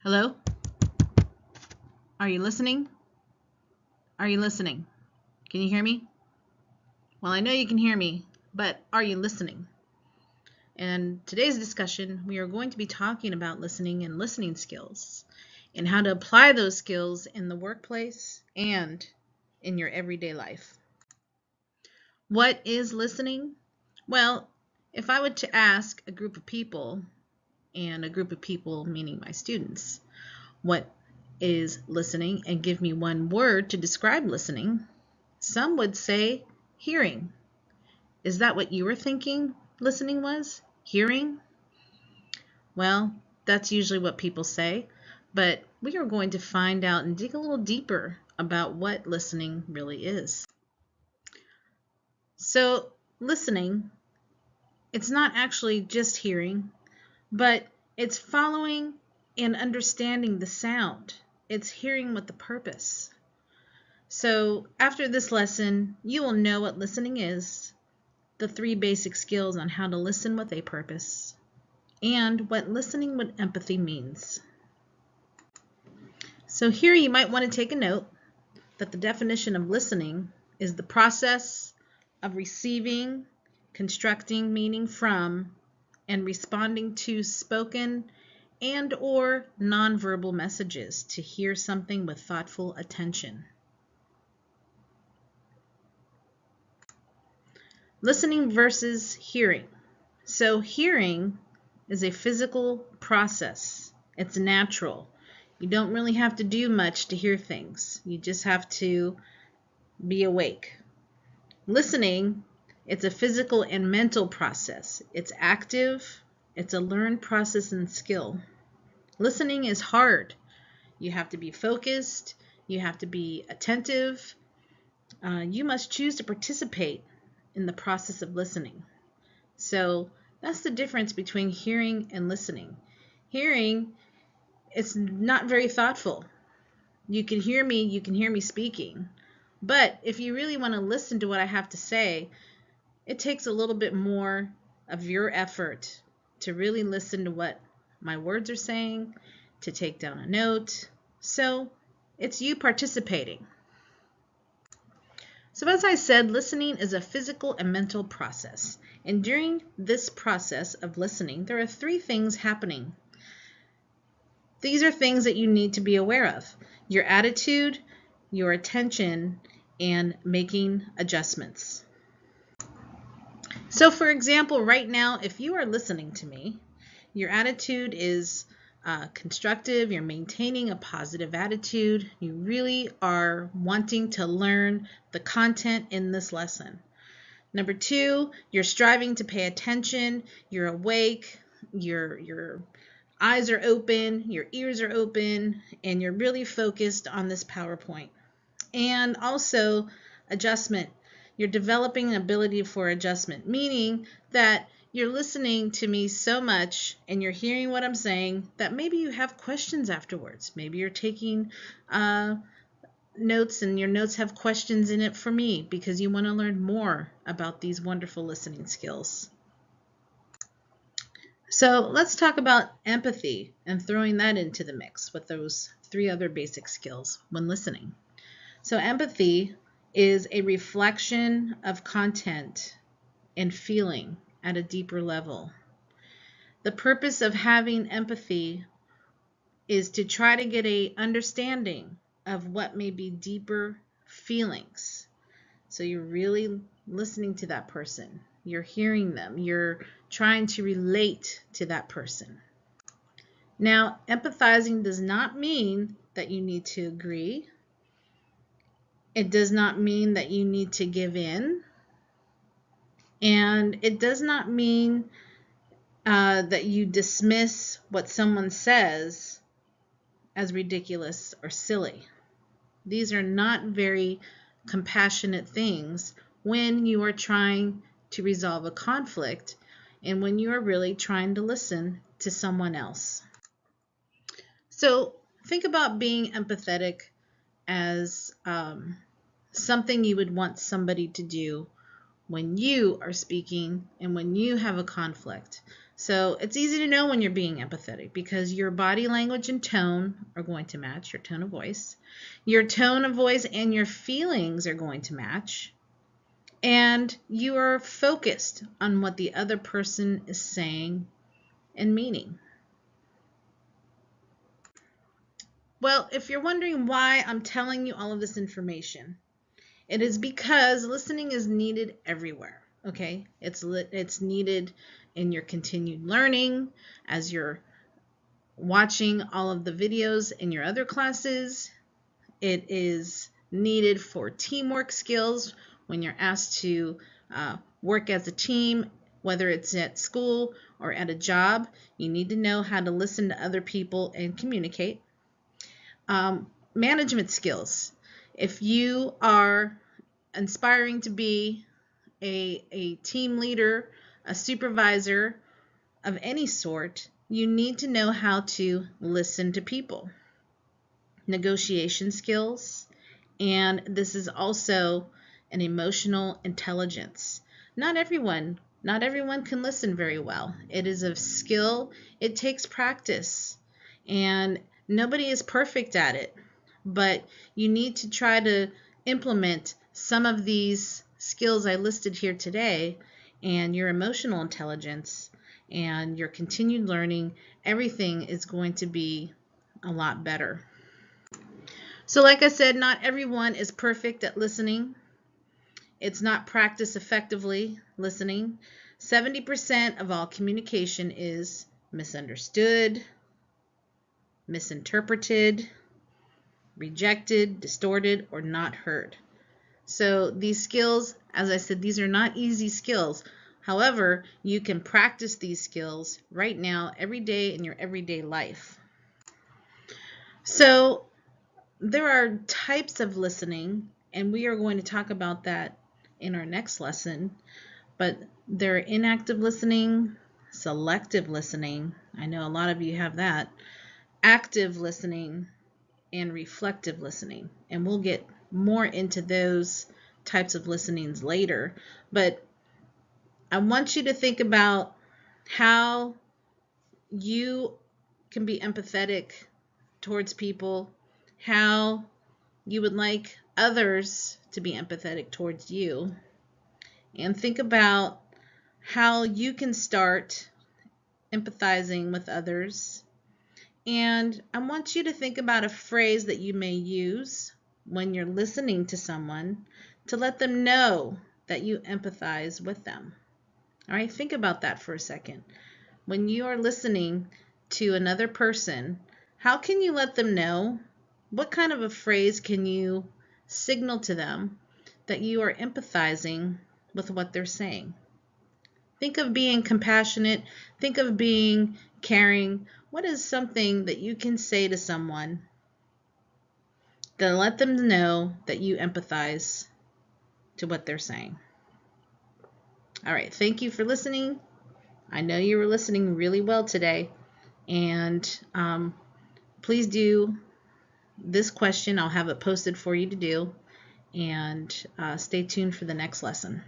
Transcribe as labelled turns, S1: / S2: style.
S1: Hello? Are you listening? Are you listening? Can you hear me? Well, I know you can hear me, but are you listening? In today's discussion, we are going to be talking about listening and listening skills and how to apply those skills in the workplace and in your everyday life. What is listening? Well, if I were to ask a group of people, and a group of people meaning my students, what is listening and give me one word to describe listening, some would say hearing. Is that what you were thinking listening was? Hearing? Well, that's usually what people say, but we are going to find out and dig a little deeper about what listening really is. So, listening, it's not actually just hearing, but it's following and understanding the sound. It's hearing with the purpose. So after this lesson, you will know what listening is, the 3 basic skills on how to listen with a purpose, and what listening with empathy means. So here you might want to take a note that the definition of listening is the process of receiving, constructing meaning from, and responding to spoken and or nonverbal messages to hear something with thoughtful attention. Listening versus hearing. So hearing is a physical process. It's natural. You don't really have to do much to hear things. You just have to be awake. Listening, it's a physical and mental process. It's active. It's a learned process and skill. Listening is hard. You have to be focused. You have to be attentive. You must choose to participate in the process of listening. So that's the difference between hearing and listening. Hearing, it's not very thoughtful. You can hear me speaking. But if you really want to listen to what I have to say, it takes a little bit more of your effort to really listen to what my words are saying, to take down a note. So it's you participating. So as I said, listening is a physical and mental process. And during this process of listening, there are 3 things happening. These are things that you need to be aware of: your attitude, your attention, and making adjustments. So for example, right now, if you are listening to me, your attitude is constructive, you're maintaining a positive attitude, you really are wanting to learn the content in this lesson. Number 2, you're striving to pay attention, you're awake, your eyes are open, your ears are open, and you're really focused on this PowerPoint. And also adjustment. You're developing an ability for adjustment, meaning that you're listening to me so much and you're hearing what I'm saying that maybe you have questions afterwards. Maybe you're taking notes and your notes have questions in it for me because you want to learn more about these wonderful listening skills. So let's talk about empathy and throwing that into the mix with those 3 other basic skills when listening. So empathy is a reflection of content and feeling at a deeper level. The purpose of having empathy is to try to get an understanding of what may be deeper feelings. So you're really listening to that person. You're hearing them. You're trying to relate to that person. Now, empathizing does not mean that you need to agree. It does not mean that you need to give in. And it does not mean that you dismiss what someone says as ridiculous or silly. These are not very compassionate things when you are trying to resolve a conflict and when you are really trying to listen to someone else. So think about being empathetic as something you would want somebody to do when you are speaking and when you have a conflict. So it's easy to know when you're being empathetic because your body language and tone are going to match, your tone of voice. Your tone of voice and your feelings are going to match. And you are focused on what the other person is saying and meaning. Well, if you're wondering why I'm telling you all of this information, it is because listening is needed everywhere. Okay, it's needed in your continued learning as you're watching all of the videos in your other classes. It is needed for teamwork skills when you're asked to work as a team, whether it's at school or at a job. You need to know how to listen to other people and communicate. Management skills. If you are aspiring to be a team leader, a supervisor of any sort, you need to know how to listen to people. Negotiation skills, and this is also an emotional intelligence. Not everyone can listen very well. It is a skill. It takes practice, and nobody is perfect at it, but you need to try to implement some of these skills I listed here today, and your emotional intelligence and your continued learning, everything is going to be a lot better. So like I said, not everyone is perfect at listening. It's not practiced effectively listening. 70% of all communication is misunderstood, misinterpreted, rejected, distorted, or not heard. So these skills, as I said, these are not easy skills. However, you can practice these skills right now, every day in your everyday life. So there are types of listening, and we are going to talk about that in our next lesson. But there are inactive listening, selective listening. I know a lot of you have that. Active listening and reflective listening. And we'll get more into those types of listenings later. But I want you to think about how you can be empathetic towards people, how you would like others to be empathetic towards you, and think about how you can start empathizing with others. And I want you to think about a phrase that you may use when you're listening to someone to let them know that you empathize with them. All right, think about that for a second. When you are listening to another person, how can you let them know? What kind of a phrase can you signal to them that you are empathizing with what they're saying? Think of being compassionate. Think of being caring. What is something that you can say to someone to let them know that you empathize to what they're saying? All right, thank you for listening. I know you were listening really well today. And please do this question. I'll have it posted for you to do. And stay tuned for the next lesson.